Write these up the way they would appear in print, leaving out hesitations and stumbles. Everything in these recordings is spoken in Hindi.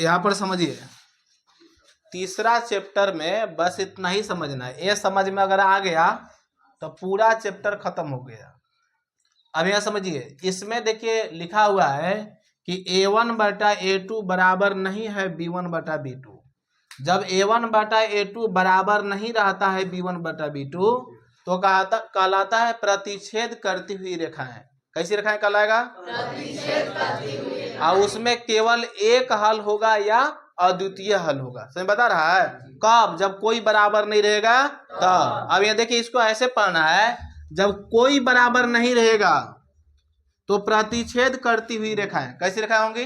यहाँ पर समझिए, तीसरा चैप्टर में बस इतना ही समझना है। ये समझ में अगर आ गया तो पूरा चैप्टर खत्म हो गया। अब यहाँ समझिए, इसमें देखिए लिखा हुआ है कि A1/A2 बराबर नहीं है B1/B2। जब A1/A2 बराबर नहीं रहता है B1/B2 तो कहलाता है प्रतिच्छेद करती हुई रेखाएं। कैसी रेखाएं कहलाएगा? प्रतिच्छेद करती हुई। और उसमें केवल एक हल होगा या अद्वितीय हल होगा। समझ बता रहा है? कब? जब कोई बराबर नहीं रहेगा तब। अब ये देखिए, इसको ऐसे पढ़ना है, जब कोई बराबर नहीं रहेगा तो प्रतिच्छेद करती हुई रेखाएं। कैसी रेखाएं होंगी?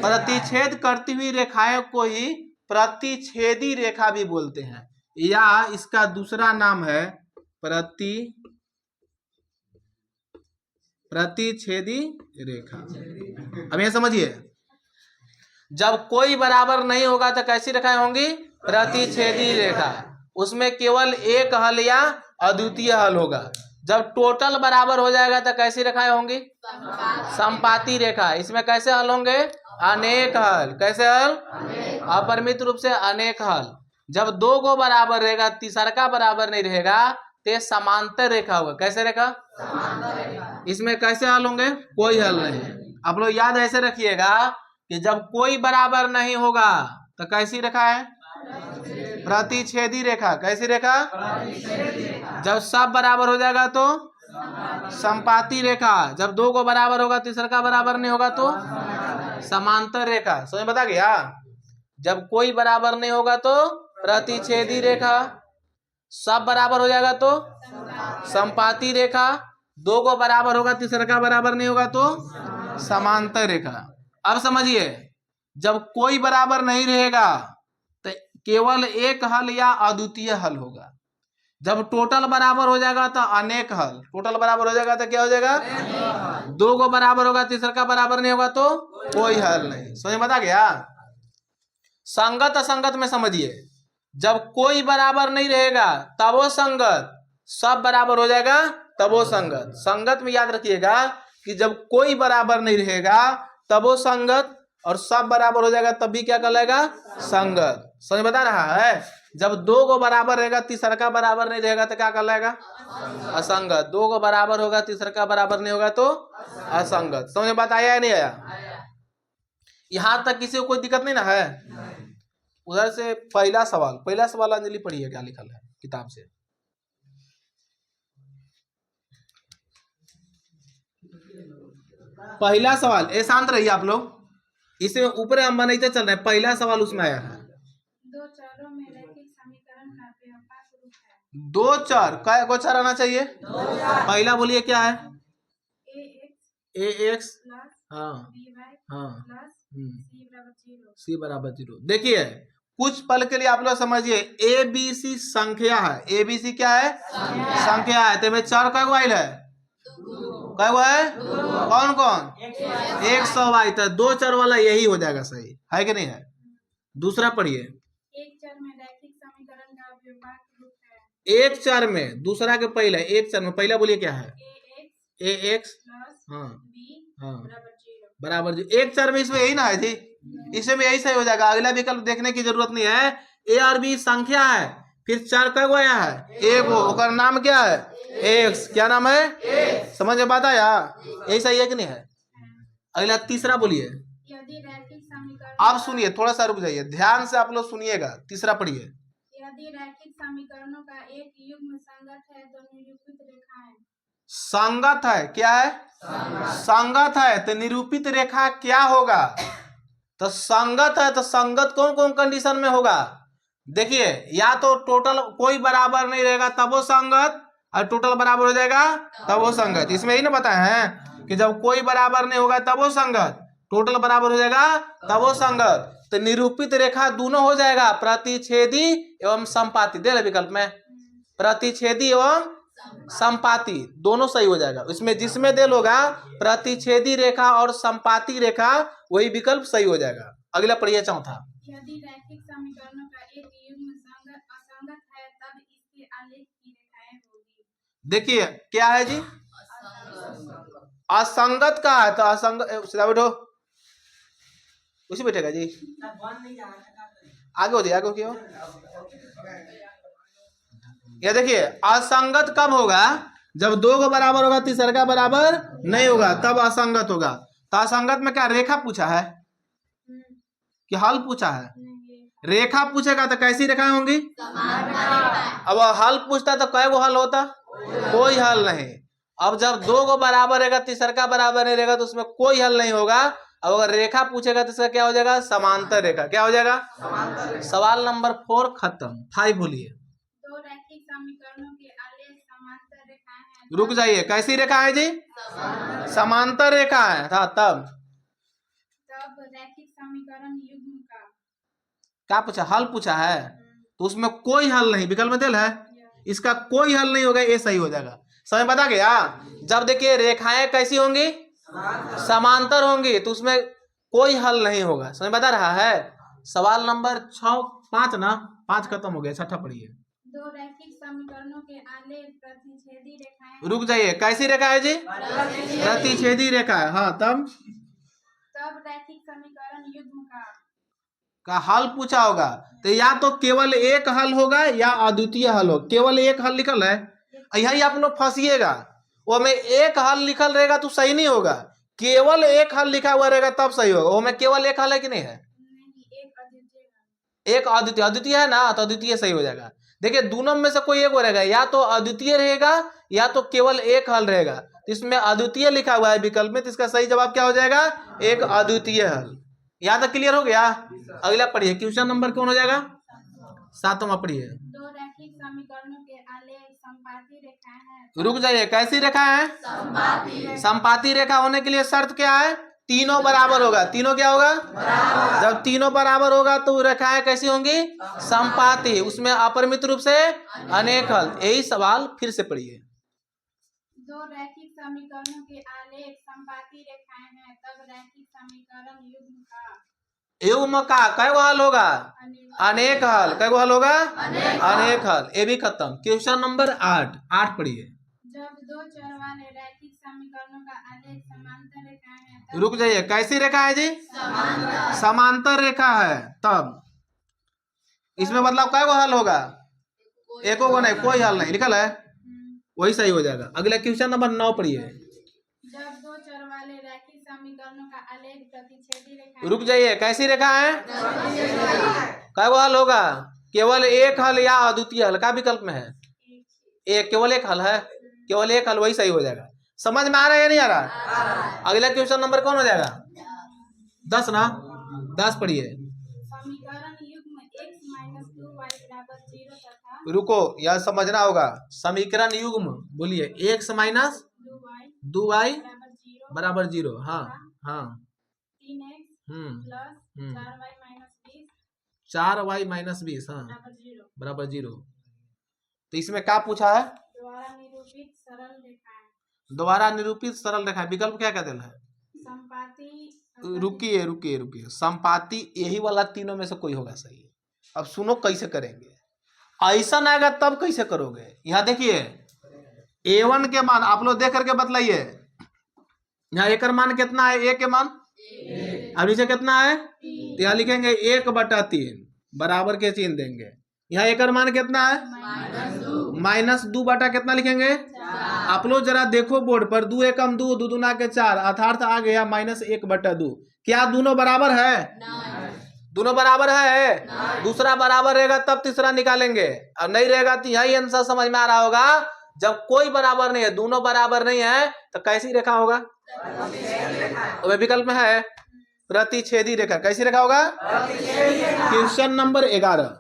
प्रतिच्छेद करती हुई रेखाएं को ही प्रतिच्छेदी रेखा भी बोलते हैं, या इसका दूसरा नाम है प्रतिच्छेदी रेखा। अब ये समझिए, जब कोई बराबर नहीं होगा तो कैसी रेखाएं होंगी? प्रतिच्छेदी रेखा। उसमें केवल एक हल या अद्वितीय हल होगा। जब टोटल बराबर हो जाएगा तो कैसी रेखाएं होंगी? संपाती रेखा। इसमें कैसे हल होंगे? अनेक हल। कैसे हल? अपरिमित रूप से अनेक हल। जब दो गो बराबर रहेगा, तीसरा का बराबर नहीं रहेगा, तो समांतर रेखा होगा। कैसे रेखा? इसमें कैसे हल होंगे? कोई हल नहीं। आप लोग याद ऐसे रखिएगा कि जब कोई बराबर नहीं होगा तो कैसी रेखा है? प्रतिच्छेदी रेखा। कैसी रेखा? जब सब बराबर हो जाएगा तो संपाती रेखा। जब दो को बराबर होगा, तीसरा का बराबर नहीं होगा तो समांतर रेखा। समझ बता गया? जब कोई बराबर नहीं होगा तो प्रतिच्छेदी रेखा, सब बराबर हो जाएगा तो संपाती रेखा, दो को बराबर होगा, तीसरा का बराबर नहीं होगा तो समांतर रेखा। अब समझिए, जब कोई बराबर नहीं रहेगा तो केवल एक हल या अद्वितीय हल होगा। जब टोटल बराबर हो जाएगा तो अनेक हल। टोटल बराबर हो जाएगा तो क्या हो जाएगा? दो को बराबर होगा, तीसरा का बराबर नहीं होगा तो कोई हल नहीं। समझ में आ गया? संगत असंगत में समझिए, जब कोई बराबर नहीं रहेगा तब वो संगत, सब बराबर हो जाएगा तब वो संगत। संगत में याद रखिएगा कि जब कोई बराबर नहीं रहेगा तब वो संगत, और सब बराबर हो जाएगा तब भी क्या कहलाएगा? संगत। समझ बता रहा है? जब दो को बराबर रहेगा, तीसरा का बराबर नहीं रहेगा तो क्या कहलाएगा? असंगत। दो को बराबर होगा, तीसरा का बराबर नहीं होगा तो असंगत। समझ में बात आया या नहीं आया? यहां तक किसी को कोई दिक्कत नहीं ना है? उधर से पहला सवाल अंजलि पढ़िए, क्या लिखल है किताब से। पहला सवाल, ए शांत रहिए आप लोग, इसे ऊपर हम बनाते चल रहे हैं। पहला सवाल उसमें आया है, दो चरों में रैखिक समीकरण का व्यापक रूप है। दो चर, क्या को चर आना चाहिए? पहला बोलिए क्या है? ax हाँ हाँ c बराबर 0। देखिए, कुछ पल के लिए आप लोग समझिए, ए बी सी संख्या है। ए बी सी क्या है? संख्या है। तो में चर कई गो आइल है? कई गो है? कौन कौन? 100। तो दो चर वाला यही हो जाएगा, सही है कि नहीं है? दूसरा पढ़िए, एक चर में रैखिक समीकरण का व्यापक रूप है। एक चर में, दूसरा के पहले, एक चर में पहला बोलिए क्या है? ax हाँ हाँ बराबर 0। एक चर में इसमें यही ना है जी, इसमें यही सही हो जाएगा। अगला विकल्प देखने की जरूरत नहीं है। ए और बी संख्या है, फिर चर कई गो आया है? एक गो। ओकर नाम क्या है? एक्स। क्या नाम है? समझ में बात आया? यही सही है कि नहीं है? अगला तीसरा बोलिए। यदि रैखिक समीकरण, आप सुनिए, थोड़ा सा रुक जाइए, ध्यान से आप लोग सुनिएगा। तीसरा पढ़िए। यदि रैखिक समीकरणों का एक युग्म संगत है तो निरूपित रेखाएं। संगत है, क्या है? संगत है तो निरूपित रेखा क्या होगा? तो संगत है तो संगत कौन कौन कंडीशन में होगा? देखिए, या तो टोटल कोई बराबर नहीं रहेगा तब वो संगत, और टोटल बराबर हो जाएगा तब वो संगत। इसमें ही ना बताए हैं कि जब कोई बराबर नहीं होगा तब वो संगत, टोटल बराबर हो जाएगा तब वो संगत। तो निरूपित रेखा दोनों हो जाएगा, प्रतिच्छेदी एवं संपाती। दे विकल्प में प्रतिच्छेदी एवं संपाती दोनों सही हो जाएगा। इसमें जिसमें दे होगा प्रतिच्छेदी रेखा और संपाती रेखा, वही विकल्प सही हो जाएगा। अगला पढ़िए, चौथा। यदि रैखिक समीकरणों का एक युग्म असंगत है तब इसके आलेख की रेखाएं होगी। देखिए क्या है जी? असंगत का है तो असंगत, सीधा बैठो। उसी बैठेगा जी। आगे हो जाए, आगे क्यों? ये देखिए असंगत कब होगा? जब दो को बराबर होगा तीसरा का बराबर नहीं होगा, तब असंगत होगा। तो असंगत में क्या रेखा पूछा है कि हल पूछा है? रेखा पूछेगा तो कैसी रेखाएं होंगी? अब हल पूछता तो कै गो हल होता? कोई हल नहीं। अब जब दो को बराबर रहेगा तीसरा का बराबर नहीं रहेगा तो उसमें कोई हल नहीं होगा। अब अगर रेखा पूछेगा तो इसका क्या हो जाएगा? समांतर रेखा। क्या हो जाएगा? सवाल नंबर 4 खत्म। 5 बोलिए। दो रैखिक समीकरणों के आलेख समांतर रेखाएं हैं। रुक जाइए, कैसी रेखा है जी? समांतर रेखा है था। तब रैखिक समीकरण युग्म का क्या पूछा? हल पूछा है। तो उसमें कोई हल नहीं, विकल्प में दिल है, इसका कोई हल नहीं होगा, ये सही हो जाएगा। समझ बता गया? जब देखिए रेखाएं कैसी होंगी? समांतर होंगी, तो उसमें कोई हल नहीं होगा। समझ बता रहा है? सवाल नंबर 5 ना, 5 खत्म हो गया। छठा पढ़िए। दो रैखिक समीकरणों के आलेख प्रतिच्छेदी रेखाएं। रुक जाइए, कैसी रेखा है जी? प्रतिच्छेदी रेखा है। हाँ, तब रैखिक समीकरण युग्म का हल पूछा होगा, तो या तो केवल एक हल होगा या अद्वितीय हल हो। केवल एक हल लिखल है, यही आप लोग फंसिएगा। वो में एक हल लिखल रहेगा तो सही नहीं होगा, केवल एक हल लिखा हुआ रहेगा तब सही होगा। वो में केवल एक हल है कि नहीं है? एक अद्वितीय। अद्वितीय है ना, तो अद्वितीय सही हो जाएगा। देखिए दोनों में से कोई एक रहेगा, या तो अद्वितीय रहेगा या तो केवल एक हल रहेगा। तो इसमें अद्वितीय लिखा हुआ है विकल्प में, तो इसका सही जवाब क्या हो जाएगा? एक अद्वितीय हल। यहाँ तक क्लियर हो गया? अगला पढ़िए, क्वेश्चन नंबर कौन हो जाएगा? 7वां पढ़िए। दो रैखिक समीकरणों के आलेख संपाती रेखाएं हैं। रुक जाइए, कैसी रेखा है? संपाती रेखा होने के लिए शर्त क्या है? तीनों बराबर होगा। तीनों क्या होगा? जब तीनों बराबर होगा तो रेखाएं कैसी होंगी? संपाती। उसमें अपरिमित रूप से अनेक हल। यही सवाल फिर से पढ़िए। दो रैखिक समीकरणों के आलेख संपाती रेखाएं हैं, तब रैखिक समीकरण युग्म का युग्म का कै गो हल होगा? अनेक हल। कै गो हल होगा? अनेक हल। ये भी खत्म। क्वेश्चन नंबर 8 पढ़िए। जब दो चर वाले रैखिक समीकरणों का आलेख समांतर रेखाएं हैं, तब रुक जाइए, कैसी रेखा है जी? समांतर रेखा है। तब इसमें मतलब कै गो हल होगा? एको गो नहीं, कोई हल नहीं लिखल है, वही सही हो जाएगा। अगला क्वेश्चन नंबर 9 पढ़िए। जब दो चर वाले रैखिक समीकरणों का आलेख प्रतिच्छेदी रेखा। रुक जाइए, कैसी रेखा है? कै गो हल होगा? केवल एक हल या अद्वितीय हल का विकल्प में है? एक, केवल एक हल है। केवल एक हल, वही सही हो जाएगा। समझ में आ रहा है या नहीं आ रहा? अगला क्वेश्चन नंबर कौन हो जाएगा? 10 ना, 10 पढ़िए। समीकरण युग्म x - 2y = 0 तथा रुको, यह समझना होगा। समीकरण युग्म बोलिए। x माइनस 2y बराबर 0। हाँ हाँ। 3x + 4y - 20 हाँ बराबर 0। तो इसमें क्या पूछा है? द्वारा निरूपित सरल रेखाएं। द्वारा निरूपित सरल रेखा। विकल्प क्या क्या देना है? संपाती। रुकिए रुकिए रुकिए, संपाती यही वाला तीनों में से कोई होगा सही। अब सुनो कैसे करेंगे। ऐसा आएगा तब कैसे करोगे? यहाँ देखिए a1 के मान आप लोग देख करके बतलाइए। यहाँ एक मान कितना है? ए के मान अब नीचे कितना है? तो यहाँ लिखेंगे 1/3 बराबर के चिन्ह देंगे। यहाँ एक मान कितना है? -2 बटा कितना लिखेंगे? आप लोग जरा देखो बोर्ड पर, 2 एकम 2, 2 दूना के 4, अर्थात आ गया -1/2। क्या दोनों बराबर है? दोनों बराबर है। दूसरा बराबर रहेगा तब तीसरा निकालेंगे, और नहीं रहेगा तो यही आंसर समझ में आ रहा होगा। जब कोई बराबर नहीं है, दोनों बराबर नहीं है, तो कैसी रेखा होगा? तो विकल्प में है प्रतिच्छेदी रेखा। कैसी रेखा होगा? Question number 11।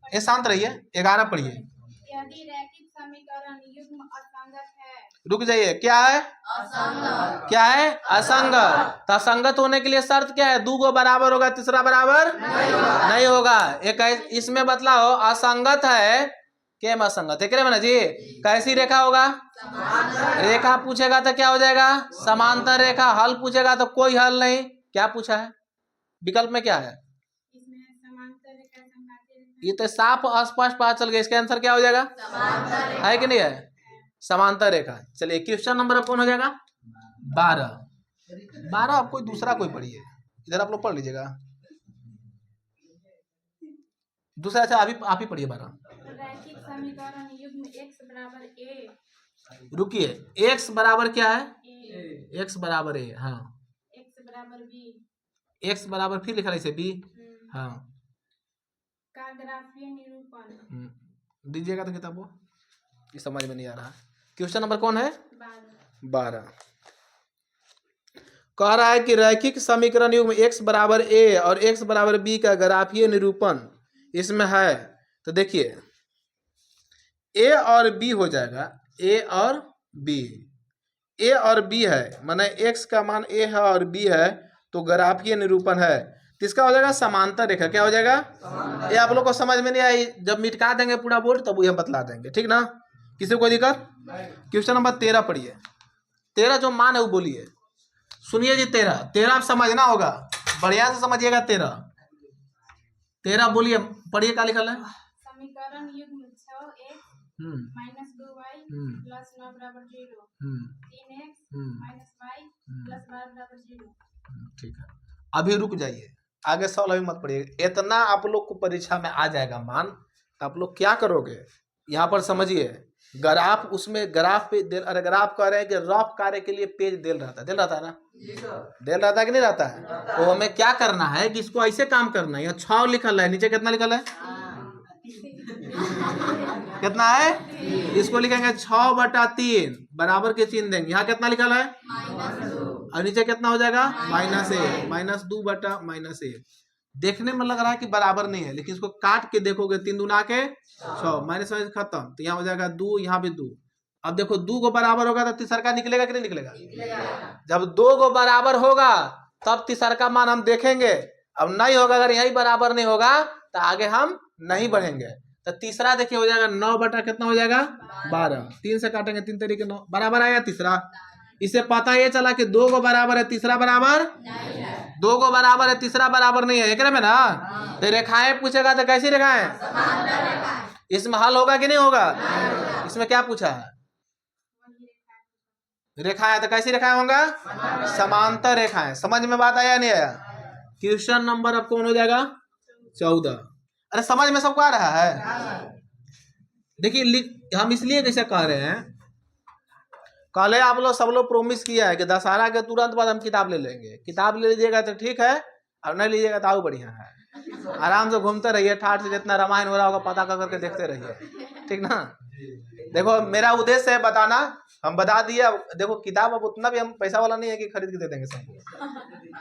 ये शांत रहिए, 11 पढ़िए। यदि रैखिक समीकरण युग्म असंगत है। रुक जाइए, क्या है? क्या है? असंगत। तो असंगत होने के लिए शर्त क्या है? 2 गो बराबर होगा, तीसरा बराबर नहीं होगा। एक इसमें बतलाओ असंगत है के में असंगत है करे जी। कैसी रेखा होगा? रेखा पूछेगा तो क्या हो जाएगा? समांतर रेखा। हल पूछेगा तो कोई हल नहीं। क्या पूछा है? विकल्प में क्या है? इसमें समांतर रेखा संपाती रेखा। ये तो साफ स्पष्ट पता चल गया। इसका आंसर क्या हो जाएगा? है कि नहीं है? समांतर रेखा। चलिए क्वेश्चन नंबर कौन हो जाएगा? 12। 12 आप कोई दूसरा कोई पढ़िए। इधर आप लोग पढ़ लीजिएगा। दूसरा अच्छा अभी आप ही पढ़िए 12। रैखिक समीकरण युग्म x बराबर a रुकिए, x बराबर क्या है? a x बराबर a, हाँ। x बराबर b x बराबर फिर लिखा है इसे b, हाँ। का ग्राफीय निरूपण दीजिएगा तो किताब वो, ये समझ में नहीं आ रहा। क्वेश्चन नंबर कौन है? 12। कह रहा है कि रैखिक समीकरण युग्म x बराबर a और x बराबर b का ग्राफीय निरूपण इसमें है। तो देखिए a और b हो जाएगा, a और b, a और b है माने x का मान a है और b है, तो ग्राफीय निरूपण है। तो इसका हो जाएगा समांतर रेखा। क्या हो जाएगा? ये आप लोग को समझ में नहीं आई, जब मिटका देंगे पूरा बोर्ड तब ये बतला देंगे, ठीक ना? किसी को कोई दिक्कत? क्वेश्चन नंबर 13 पढ़िए। 13 जो मान है वो बोलिए। सुनिए जी, 13 आप समझना होगा, बढ़िया से समझिएगा। 13 बोलिए, पढ़िए। क्या लिखल है? समीकरण युग्म 6x माइनस 2y प्लस 9 बराबर 0 3x माइनस y प्लस 12 बराबर 0। ठीक है, अभी रुक जाइए, आगे सवाल अभी मत पढ़िए। इतना आप लोग को परीक्षा में आ जाएगा मान, तो आप लोग क्या करोगे यहाँ पर समझिए। ग्राफ, उसमें ग्राफ पे अरे ग्राफ कह रहे हैं कि रफ कार्य के लिए पेज देल रहता है ना? देल रहता है कि नहीं रहता है? तो हमें क्या करना है कि इसको ऐसे काम करना है। यहाँ 6 लिखल है, नीचे कितना लिखल है? कितना है? इसको लिखेंगे 6/3 बराबर के चिन्ह देंगे। यहाँ कितना लिखल है? और नीचे कितना हो जाएगा? -1 -2/-1। देखने में लग रहा है कि बराबर नहीं है, लेकिन इसको काट के देखोगे 3 दूना के 6, माइनस खत्म, तो यहाँ हो जाएगा 2, यहाँ भी 2। अब देखो 2 को बराबर होगा तो तीसरा निकलेगा कि नहीं निकलेगा? जब 2 को बराबर होगा तब तीसरा का मान हम देखेंगे। अब नहीं होगा, अगर यही बराबर नहीं होगा तो आगे हम नहीं बढ़ेंगे। तो तीसरा देखिए हो जाएगा 9 कितना हो जाएगा? 12। 3 से काटेंगे 3 तरीके 9 बराबर आया तीसरा। इससे पता ये चला कि 2 को बराबर है, तीसरा बराबर 2 को बराबर है, तीसरा बराबर नहीं है। एक में ना तो रेखाएं पूछेगा तो कैसी रेखाएं? इसमें हल होगा कि नहीं होगा? इसमें क्या पूछा है? रेखाएं, तो कैसी रेखाएं होंगे? समांतर रेखाएं। समझ में बात आया नहीं आया? क्वेश्चन नंबर अब कौन हो जाएगा? 14। अरे समझ में सबको आ रहा है? देखिए हम इसलिए जैसे कह रहे हैं, कल आप लोग सब लोग प्रोमिस किया है कि दशहरा के तुरंत बाद हम किताब ले लेंगे। किताब ले लीजिएगा तो ठीक है, और नहीं लीजिएगा तो और बढ़िया है। आराम से घूमते रहिए, ठाठ से जितना रामायण हो रहा होगा पता कर करके देखते रहिए, ठीक ना? देखो मेरा उद्देश्य है बताना, हम बता दिए। देखो किताब अब उतना भी हम पैसा वाला नहीं है कि खरीद के दे देंगे सबको।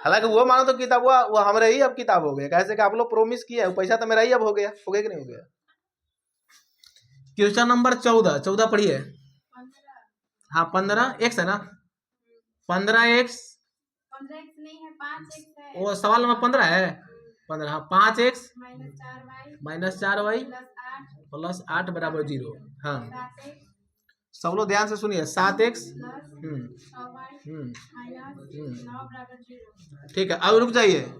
हालांकि वो मानो तो किताब वो हमारे ही अब किताब हो गया, कैसे कि आप लोग प्रोमिस किया है, पैसा तो मेरा ही अब हो गया कि नहीं हो गया? क्वेश्चन नंबर 14 पढ़िए। हाँ 15x है ना? 15x नहीं है, 5x है। वो सवाल नंबर 15 है। 15, हाँ 5x माइनस 4y प्लस 8 बराबर 0। हाँ 7x सब लोग ध्यान से सुनिए। 7x माइनस 9 बराबर 0। ठीक है, अब रुक जाइए।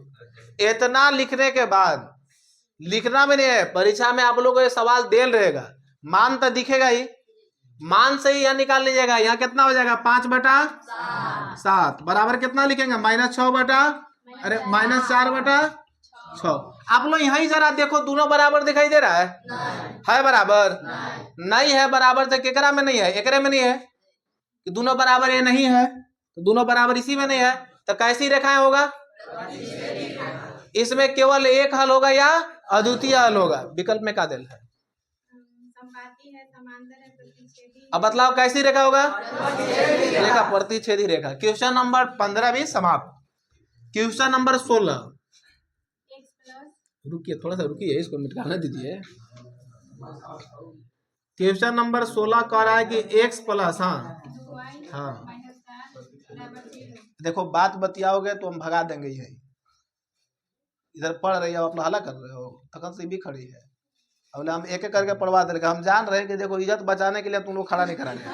इतना लिखने के बाद लिखना भी नहीं है, परीक्षा में आप लोगों को ये सवाल देल रहेगा, मान तो दिखेगा ही, मान से ही यहाँ निकाल लीजिएगा। यहाँ कितना हो जाएगा? 5/7 बराबर कितना लिखेंगे? -6 अरे -4/6। आप लोग यहाँ ही जरा देखो, दोनों बराबर दिखाई दे रहा है बराबर? नहीं है बराबर, तो केकरा में नहीं है? एकरे में नहीं है कि दोनों बराबर ये नहीं है, तो दोनों बराबर इसी में नहीं है, तो कैसी रेखाएं होगा? इसमें केवल एक हल होगा या अद्वितीय हल होगा? विकल्प में का दिल है? संपाती है, समांतर है, प्रतिच्छेदी। अब बतलाओ कैसी रेखा होगा? रेखा प्रतिच्छेदी रेखा। क्वेश्चन नंबर 15 भी समाप्त। Question number 16। रुकिए थोड़ा सा रुकिए, इसको मिटाने दीजिए। क्वेश्चन नंबर 16 कह रहा है कि x प्लस, हाँ देखो बात बतियाओगे तो हम भगा देंगे। यही इधर पढ़ रही है, आप लोग हल्ला कर रहे हो, थकन से भी खड़ी है। अब हम एक एक करके पढ़वा देंगे। हम जान रहे हैं कि देखो इज्जत बचाने के लिए तुम लोग खड़ा नहीं करा रहे।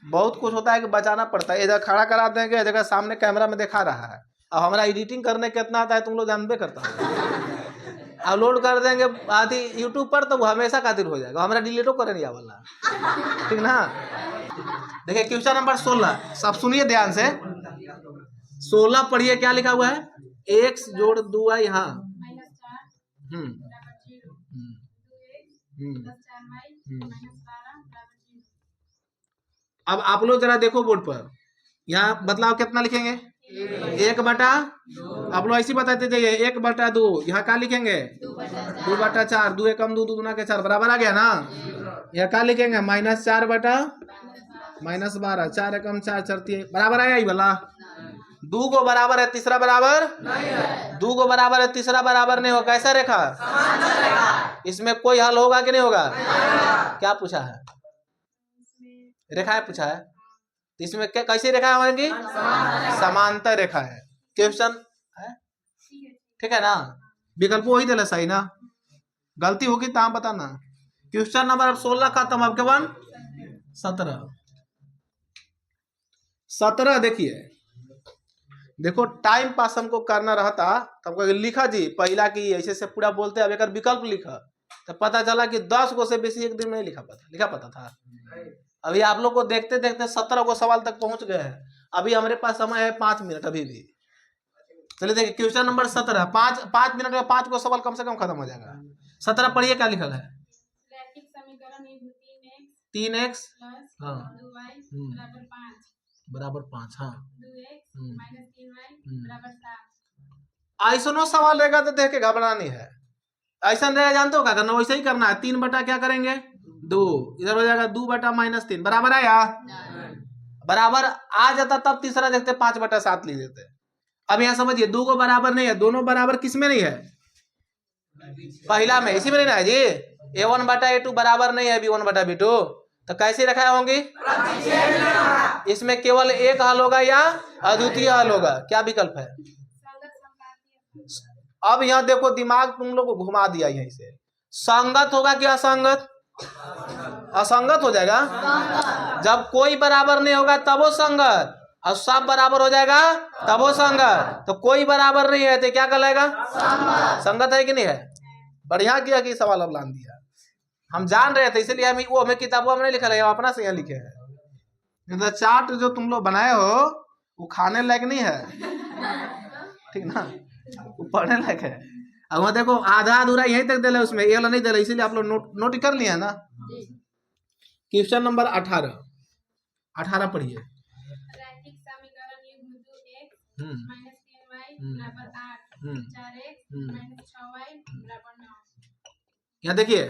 बहुत कुछ होता है कि बचाना पड़ता है। इधर खड़ा करा देंगे, जगह सामने कैमरा में दिखा रहा है। अब हमारा एडिटिंग करने कितना आता है तुम लोग जानबे करता है। अपलोड कर देंगे आदि यूट्यूब पर, तो वो हमेशा खातिर हो जाएगा, हमारा डिलीटो करे नहीं वाला, ठीक ना? देखिए क्वेश्चन नंबर 16, सब सुनिए ध्यान से। 16 पढ़िए क्या लिखा हुआ है, x जोड़ 2y, हाँ -4 हम्म बराबर 0 हम्म 2x + 4y -12 बराबर 0। अब आप लोग जरा देखो बोर्ड पर, यहाँ बदलाव कितना लिखेंगे, 1/, आप लोग ऐसे बताते जाइए 1/2, यहाँ क्या लिखेंगे 2/4, 2 एकम 2, 2 दूना के 4 बराबर आ गया ना। यहाँ क्या लिखेंगे -4/, -12, 4 एकम 4, 4 बराबर आया, वाला 2 को बराबर है, तीसरा बराबर नहीं है, 2 को बराबर है, तीसरा बराबर नहीं होगा, कैसा रेखा, इसमें कोई हल होगा कि नहीं होगा, क्या पूछा है, रेखाएं पूछा है, तो इसमें क्या कैसी रेखा है हमारी, समांतर रेखा है, क्वेश्चन है, ठीक है ना, विकल्प वही दिला सही ना, गलती होगी तो आप बताना। क्वेश्चन नंबर 16 खत्म, अब के 17 देखिए, देखो टाइम पास हमको करना रहता तो हमको लिखा जी पहला की ऐसे से पूरा बोलते, अब एक विकल्प लिखा तो पता चला कि 10 को से बेसी एक दिन में लिखा पता था। अभी आप लोग को देखते देखते 17 को सवाल तक पहुंच गए हैं, अभी हमारे पास समय है 5 मिनट अभी भी। चलिए देखिए क्वेश्चन नंबर 17, 5 मिनट में 5 को सवाल कम से कम खत्म हो जाएगा। 17 पढ़िए क्या लिखा है, रैखिक समीकरण 3x + 2y बराबर 5, हाँ 2x - 3y बराबर 7। ऐसा सवाल रहेगा तो देख के घबरानी है, ऐसा रहेगा जानते हो क्या करना, वैसे ही करना है, 3 क्या करेंगे 2, इधर हो जाएगा 2 - 3 बराबर है या बराबर आ जाता, तब तीसरा देखते 5/7 लिख देते। अब यहाँ समझिए 2 को बराबर नहीं है, दोनों बराबर किस में नहीं है, पहला में, इसी में नहीं है जी, A1/A2 बराबर नहीं है B1/B2, तो कैसे रखा होंगी, इसमें केवल एक हल होगा या अद्वितीय हल होगा, क्या विकल्प है। अब यहाँ देखो दिमाग तुम लोग को घुमा दिया, यहीं से संगत होगा कि असंगत, असंगत हो जाएगा, जब कोई बराबर नहीं होगा तब वो संगत, और सब बराबर हो जाएगा तब वो संगत, तो कोई बराबर नहीं है तो क्या कहलाएगा, संगत है कि नहीं है। बढ़िया किया कि सवाल अब लान दिया, हम जान रहे थे इसलिए हमें किताबों में नहीं लिखा है, अपना से यहाँ लिखे हैं। तो चार्ट जो तुम लोग बनाए हो वो खाने लायक नहीं है, ठीक ना, वो पढ़ने लायक है। अब वहाँ देखो आधा अधूरा यहीं तक दिला, उसमें ये वाला नहीं दिला, इसीलिए आप लोग नोट कर लिए ना। क्वेश्चन नंबर 18 पढ़िए, रैखिक समीकरण युग्म 2x - 3y बराबर 8 4x - 6y बराबर 9। यहाँ देखिए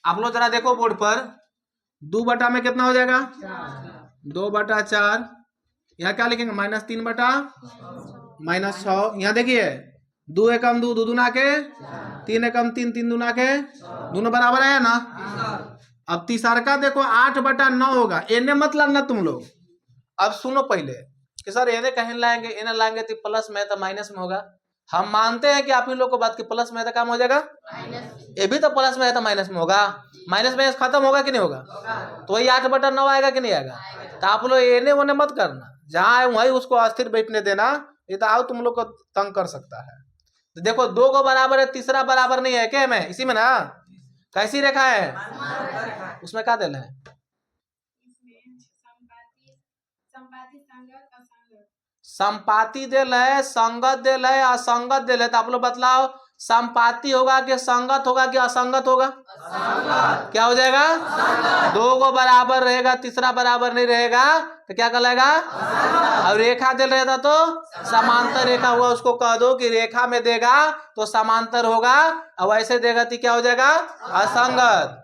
आप लोग जरा देखो बोर्ड पर, 2 में कितना हो जाएगा 2/4, यहाँ क्या लिखेंगे -3 -6, यहाँ देखिए 2 एकम 2, 2 दूना के 3 एकम 3, 3 दूना के, दोनों बराबर है ना। अब तीसरा का देखो 8/9 होगा, इन्हें मत लाना तुम लोग। अब सुनो पहले कि सर इन्हें कहीं लाएंगे, इन्हें लाएंगे तो प्लस में तो माइनस में होगा, हम मानते हैं कि आप ही लोग को बात की प्लस में तो काम हो जाएगा, ये भी तो प्लस में है तो माइनस में होगा, माइनस में खत्म होगा कि नहीं होगा, तो वही 8/9 आएगा कि नहीं आएगा। तो आप लोग इन्हें उन्हें मत करना, जहां है वही उसको अस्थिर बैठने देना, ये तो आओ तुम लोग को तंग कर सकता है। तो देखो 2 को बराबर है, तीसरा बराबर नहीं है क्या, में इसी में ना, कैसी रेखा है, उसमें क्या दिल है, संपाति दिल है, संगत दिल है, असंगत दिल है, तो आप लोग बतलाओ संपाति होगा कि संगत होगा कि असंगत होगा, क्या हो जाएगा, 2 को बराबर रहेगा, तीसरा बराबर नहीं रहेगा तो क्या कहलाएगा, और रेखा दिल रहता तो समांतर रेखा हुआ, उसको कह दो कि रेखा में देगा तो समांतर होगा, और ऐसे देगा तो क्या हो जाएगा, असंगत।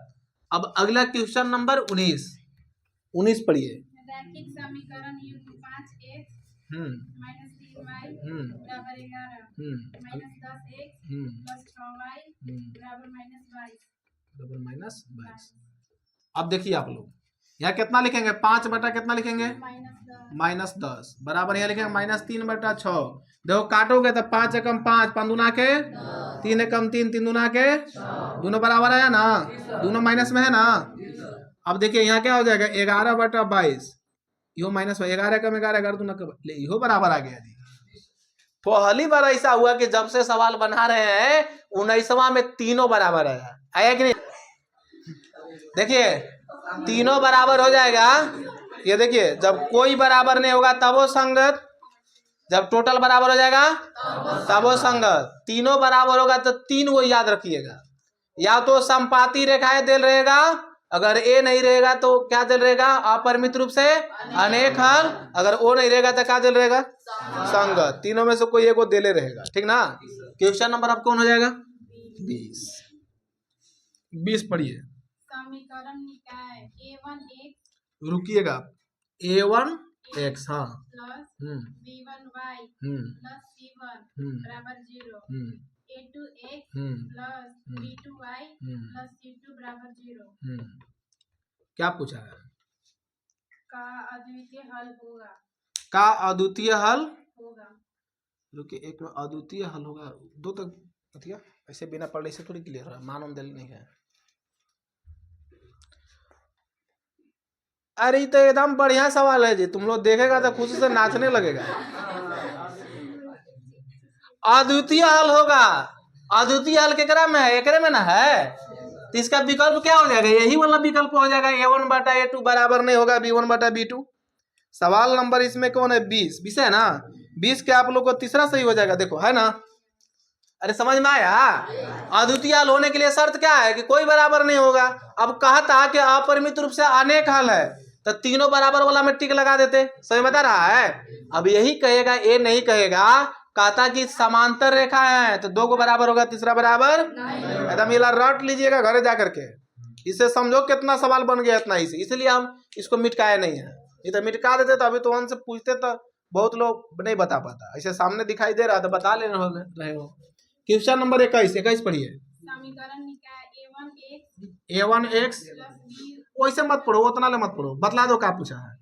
अब अगला क्वेश्चन नंबर 19 पढ़िए, रैखिक समीकरण युग्म 5x - 3y बराबर 11 -10x + 6y बराबर -22। अब देखिए आप लोग यहाँ कितना लिखेंगे, 5 कितना लिखेंगे -10 बराबर, यहाँ लिखेंगे -3/6, देखो काटोगे तो 5 एकम 5, 5 दूना के 3 एकम 3, 3 दूना के, दोनों बराबर है ना, दोनों माइनस में है ना। अब देखिए यहाँ क्या हो जाएगा 11/22, यो माइनस में 11 एकम 11, 11 दूना के, यो बराबर आ गया जी। पहली बार ऐसा हुआ कि जब से सवाल बना रहे हैं 19वां में तीनों बराबर आया कि नहीं, देखिए तीनों बराबर हो जाएगा, ये देखिए जब कोई बराबर नहीं होगा तब वो संगत, जब टोटल बराबर हो जाएगा तब वो संगत। तीनों बराबर होगा तो तीन वो याद रखिएगा, या तो समपाती रेखाएं दिल रहेगा, अगर ए नहीं रहेगा तो क्या दिल रहेगा, अपरिमित रूप से अनेक हल, अगर ओ नहीं रहेगा तो क्या दिल रहेगा, संगत। तीनों में से कोई एक वो दिले रहेगा, ठीक ना। क्वेश्चन नंबर अब कौन हो जाएगा 20 पढ़िए। समीकरण निकाय a1x रुकिएगा, a1x हाँ प्लस b1y प्लस c1 बराबर 0, a2x plus b2y plus c2 बराबर 0 क्या पूछा है, का अद्वितीय हल होगा। का अद्वितीय हल होगा। रुकिए एक में अद्वितीय हल होगा, दो तक ठीक, ऐसे बिना पढ़े से थोड़ी क्लियर है, मान दिल नहीं है। अरे तो एकदम बढ़िया सवाल है जी, तुम लोग देखेगा तो खुशी से नाचने लगेगा। अद्वितीय हल होगा, अद्वितीय हल केकरा में है, एकरे में ना है, तो इसका विकल्प क्या हो जाएगा, यही वाला विकल्प हो जाएगा, a1 बटा a2 बराबर नहीं होगा b1 बटा b2। सवाल नंबर इसमें कौन है 20 है ना, 20 के आप लोग को तीसरा सही हो जाएगा, देखो है ना। अरे समझ में आया, अद्वितीय हल होने के लिए शर्त क्या है कि कोई बराबर नहीं होगा। अब कहा था कि अपरिमित रूप से अनेक हल है, तो तीनों बराबर वाला में टिक लगा देते, सही बता रहा है। अब यही कहेगा, ए नहीं कहेगा, कहता कि समांतर रेखा है तो दो को बराबर होगा, तीसरा बराबर एकदम ये रट लीजिएगा घर जा करके, इससे समझो कितना सवाल बन गया इतना ही से, इसलिए हम इसको मिटकाए नहीं है, ये तो मिटका देते तो अभी तो हमसे पूछते तो बहुत लोग नहीं बता पाता, ऐसे सामने दिखाई दे रहा तो बता ले रहे हो। क्वेश्चन नंबर 21 पढ़िए। समीकरण निकाय a1x वैसे मत पढ़ो, उतना ले मत पढ़ो, बतला दो क्या पूछा है।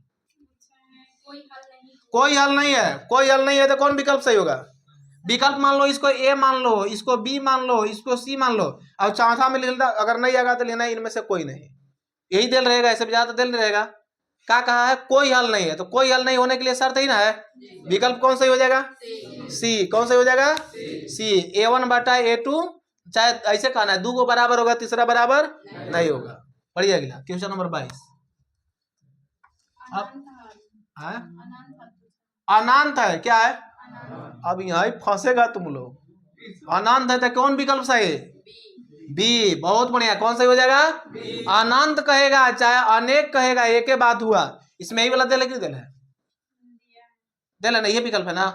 कोई हल नहीं है, कोई हल नहीं है तो कौन विकल्प सही होगा, विकल्प मान लो, इसको ए मान लो, इसको बी मान लो, इसको सी मान लो, अब चौथा में लिखना, अगर नहीं आएगा तो लेना इनमें से कोई नहीं, यही दिल रहेगा, इससे ज्यादा दिल नहीं रहेगा। क्या कहा है, कोई हल नहीं है, तो कोई हल नहीं होने के लिए शर्त ही ना है, विकल्प कौन सही हो जाएगा, सी। कौन सही हो जाएगा, सी। a1 बटा a2, चाहे ऐसे कहना है, दो को बराबर होगा, तीसरा बराबर नहीं होगा। पढ़िए अगला क्वेश्चन नंबर 22। अनंत है, क्या है, अब यहाँ फंसेगा तुम लोग, अनंत है तो कौन विकल्प सही है, बी। बहुत बढ़िया, कौन सही हो जाएगा, अनंत कहेगा चाहे अनेक कहेगा, एक ही बात हुआ, इसमें यही वाला दिल है कि दिल है, दिल है ना, ये विकल्प है ना,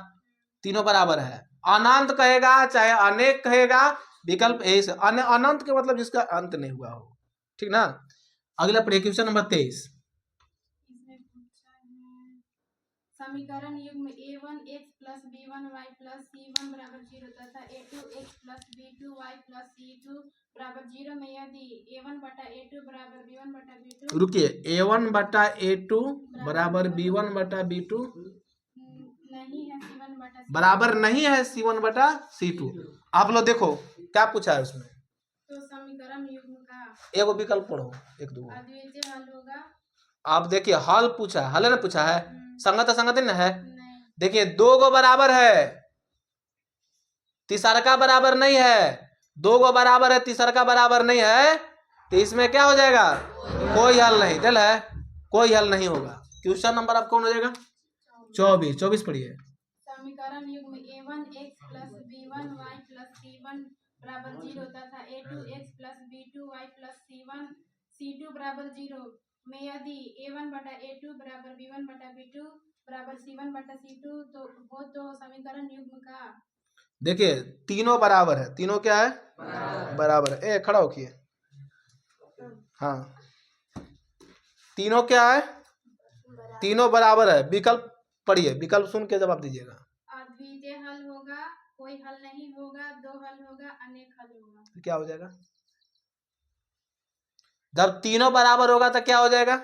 तीनों बराबर है। अनंत कहेगा चाहे अनेक कहेगा, विकल्प यही से, अनंत के मतलब जिसका अंत नहीं हुआ हो, ठीक ना। अगला पढ़िए क्वेश्चन नंबर 23। समीकरण युग्म a1x plus b1y plus c1 बराबर 0 तथा a2x plus b2y plus c2 बराबर 0 में यदि a1 बटा a2 बराबर b1 बटा b2, रुकिए, a1 बटा a2 बराबर b1 बटा b2 नहीं है c1 बटा c2 बराबर नहीं है c1 बटा c2। आप लोग देखो क्या पूछा है उसमें, तो समीकरण युग्म का एगो विकल्प पढ़ो, एक दो अद्वितीय हल होगा। आप देखिए, हल पूछा है, हल है ना पूछा है, संगत संगत न है, नहीं। देखिए दो गो बराबर है, तीसरा का बराबर नहीं है, दो गो बराबर है, तीसरा का बराबर नहीं है, तो इसमें क्या हो जाएगा, कोई हल नहीं, दिल है, कोई हल नहीं होगा। क्वेश्चन नंबर अब कौन हो जाएगा 24 पढ़िए। समीकरण युग्म a1x plus b1y plus c1 बराबर 0 तथा a2x plus b2y plus c2 बराबर 0 में यदि a1 बटा a2 बराबर b1 बटा b2 बराबर c1 बटा c2 तो हो, तो समीकरण युग्म का, देखिए तीनों बराबर है, तीनों क्या है, बराबर है। ए खड़ा होके, हाँ तीनों क्या है, तीनों बराबर है। विकल्प पढ़िए, विकल्प सुन के जवाब दीजिएगा। अद्वितीय हल होगा, कोई हल नहीं होगा, दो हल होगा, अनेक हल होगा। तो क्या हो जाएगा, जब तीनों बराबर होगा तो क्या हो जाएगा,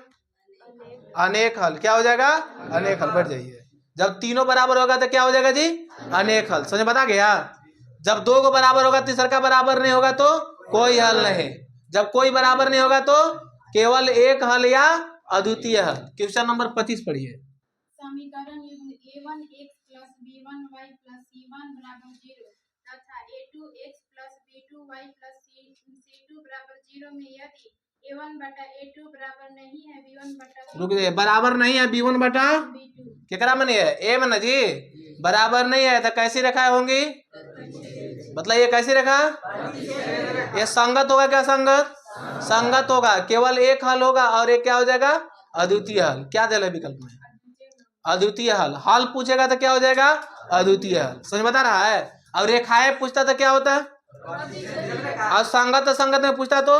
अनेक हल। क्या हो जाएगा, अनेक हल। बैठ जाइए। जब तीनों बराबर होगा तो क्या हो जाएगा जी, अनेक हल। समझ बता गया। जब दो को बराबर होगा, तीसरा का बराबर नहीं होगा तो कोई हल नहीं। जब कोई बराबर नहीं होगा तो केवल एक हल या अद्वितीय हल। क्वेश्चन नंबर 25 पढ़िए। समीकरण युग्म a1x plus b1y plus c1 बराबर 0 तथा a2x plus b2y plus c2 बराबर 0 में यदि A1 बटा A2 बराबर नहीं है B1 बटा रुक जाइए, बराबर नहीं है B1 बटा B2। केकरा में नहीं है, ए में ना जी, बराबर नहीं है तो कैसी रेखाएं होंगी, मतलब ये कैसी रेखा, ये संगत होगा, क्या संगत, संगत होगा, केवल एक हल होगा और एक क्या हो जाएगा, अद्वितीय हल। क्या दे विकल्प में, अद्वितीय हल। हल पूछेगा तो क्या हो जाएगा, अद्वितीय हल। समझ बता रहा है। और रेखाएं पूछता तो क्या होता है, और संगत संगत में पूछता तो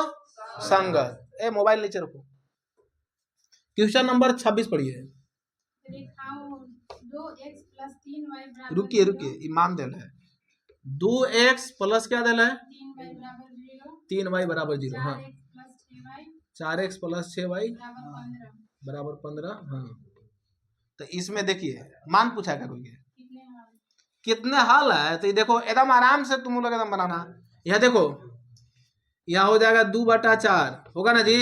संगत। ए मोबाइल नीचे रखो। क्वेश्चन नंबर 26 पढ़िए। रेखाओं 2x प्लस 3y बराबर रुकिए रुकिए, ईमान दिल है 2x प्लस क्या दिल है 3y बराबर 0, 3y बराबर 0। हाँ 4x plus 6y 4x plus 6y बराबर 15। बराबर 15। हाँ तो इसमें देखिए मान पूछा क्या कोई के? कितने हल? कितने हल है, तो ये देखो एकदम आराम से तुम लोग एकदम बनाना। यह देखो यहाँ हो जाएगा 2/4 होगा ना जी,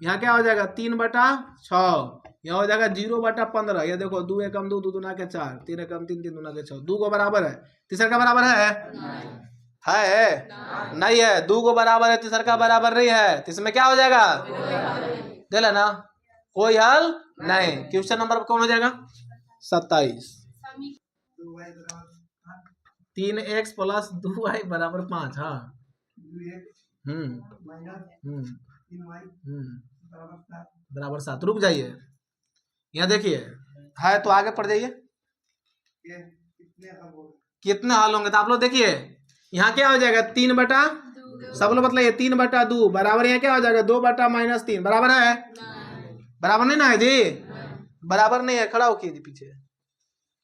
यहाँ क्या हो जाएगा 3/6, यहाँ हो जाएगा 0/15। ये देखो 2 एकम 2, 2 दूना के 4, 3 एकम 3, 3 दूना के 6। 2 को बराबर है, तीसरा का बराबर है नहीं है। 2 को बराबर है, तीसरा का बराबर नहीं है, तो इसमें क्या हो जाएगा, दे लेना कोई हल नहीं। क्वेश्चन नंबर कौन हो जाएगा 27। 3x प्लस 2y बराबर 5। हाँ बराबर 7। रुक जाइए, यहाँ देखिए है तो आगे पढ़ जाइए। कितने हल होंगे तो आप लोग देखिए, यहाँ क्या हो जाएगा 3 सब लोग मतलब ये 3/2 बराबर, यहाँ क्या हो जाएगा 2/-3 बराबर है, बराबर नहीं ना है जी, बराबर नहीं है। खड़ा होके जी पीछे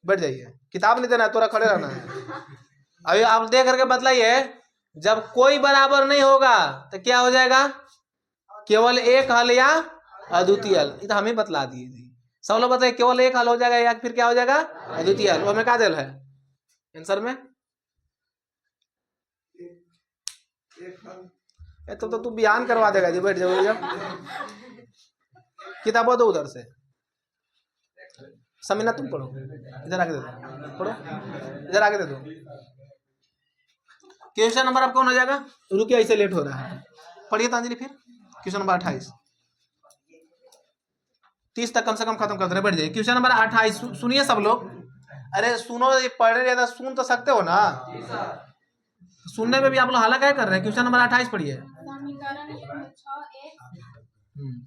बैठ जाइए, किताब नहीं देना है, तोरा खड़े रहना है। अभी आप देख करके बतलाइए, जब कोई बराबर नहीं होगा तो क्या हो जाएगा, केवल एक हल या अद्वितीय हल। ये तो हम ही बतला दिए जी, सब लोग बताइए केवल एक हल हो जाएगा या फिर क्या हो जाएगा, अद्वितीय हल। वो में क्या दिल है आंसर में, तो तू बयान करवा देगा जी, बैठ जाओ जब किताब दो उधर से। समीना तुम पढ़ो, इधर आके दे दो, पढ़ो इधर आके दे दो। क्वेश्चन नंबर अब कौन हो जाएगा, रुकिए ऐसे लेट हो रहा है, पढ़िए तांजलि। फिर क्वेश्चन नंबर 28, 30 तक कम से कम खत्म कर देना, बैठ जाइए। क्वेश्चन नंबर 28 सुनिए सब लोग। अरे सुनो, ये पढ़ रहे तो सुन तो सकते हो ना, सुनने में भी आप लोग हाला क्या कर रहे हैं। क्वेश्चन नंबर 28 पढ़िए। समीकरण 6x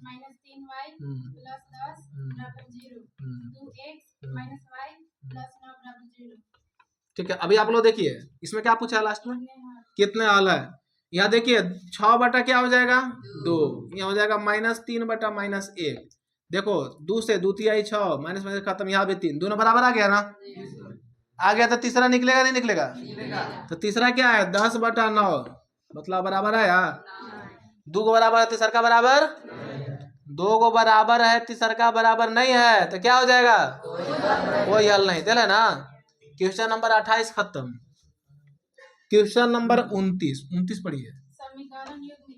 माइनस 3y प्लस 10 बराबर 0, 2x माइनस y प्लस 9 बराबर 0। ठीक है, अभी आप लोग देखिए इसमें क्या पूछा है लास्ट में, कितने हल? कितने हल है। यहाँ देखिए 6 बटा क्या हो जाएगा 2, यहाँ हो जाएगा -3/-1। देखो 2 से 2 तिहाई 6, माइनस माइनस खत्म, यहाँ भी 3, दोनों बराबर आ गया ना, आ गया तो तीसरा निकलेगा नहीं निकलेगा, तो तीसरा क्या है 10/9, मतलब बराबर है यार। 2 को बराबर है, तीसरा का बराबर, 2 को बराबर है, तीसरा का बराबर नहीं है, तो क्या हो जाएगा, कोई हल नहीं। चले ना, क्वेश्चन नंबर 28 खत्म। क्वेश्चन नंबर 29 पढ़िए। समीकरण युग्म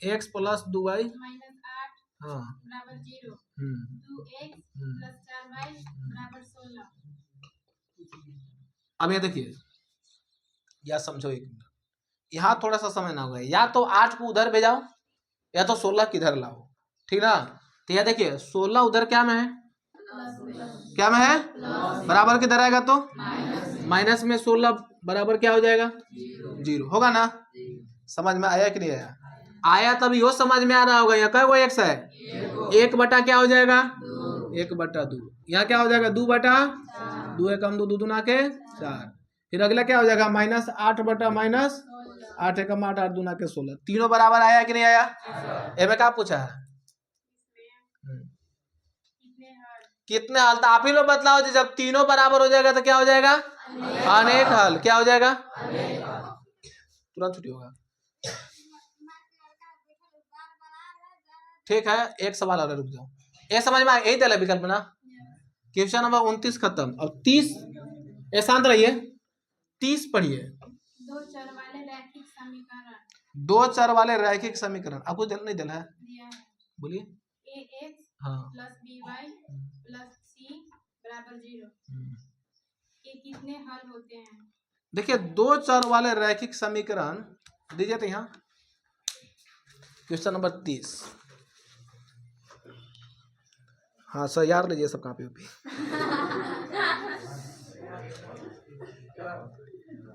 x प्लस 2y माइनस 8 हाँ बराबर 0, 2x प्लस 4y बराबर 16। अब ये देखिए, या समझो एक मिनट, यहाँ थोड़ा सा समय ना होगा, या तो 8 को उधर भेजाओ या तो 16 किधर लाओ, ठीक ना। तो यह देखिए 16 उधर क्या में है, क्या में है, बराबर किधर आएगा तो माइनस में 16 बराबर क्या हो जाएगा 0 होगा ना। समझ में आया कि नहीं आया, आया तभी वो समझ में आ रहा होगा। यहाँ कई एक्स है, 1 बटा क्या हो जाएगा 1/2, यहाँ क्या हो जाएगा 2/2 एकम 2, 2 दूना के 4। फिर अगला क्या हो जाएगा -8 एकम 8, 8 दूना के 16। तीनों बराबर आया कि नहीं आया, एमे क्या पूछा है कितने हल, तो आप ही लोग बतलाओ जी। जब तीनों बराबर हो जाएगा तो क्या हो जाएगा, अनेक हल। क्या हो जाएगा, तुरंत छुट्टी होगा। ठीक है, एक सवाल और रुक जाओ, ये समझ में यही दिला विकल्प ना। क्वेश्चन नंबर 29 खत्म। अब 30, शांत रहिए, 30 पढ़िए। दो चर वाले रैखिक समीकरण, 2 चर वाले रैखिक समीकरण आपको नहीं देना है, दिया है। बोलिए। ax हाँ प्लस by प्लस c बराबर 0 के कितने हल होते हैं। देखिए 2 चर वाले रैखिक समीकरण दीजिए, तो यहाँ क्वेश्चन नंबर 30। हाँ सर, याद लीजिए सब कॉपी उपी।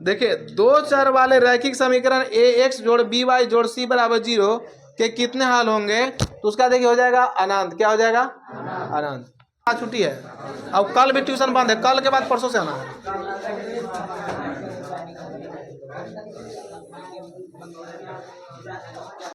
देखिए, दो चर वाले रैखिक समीकरण ax जोड़ by जोड़ c बराबर 0 के कितने हल होंगे? तो उसका देखिए हो जाएगा अनंत। क्या हो जाएगा? अनंत। आज छुट्टी है, अब कल भी ट्यूशन बंद है, कल के बाद परसों से आना है।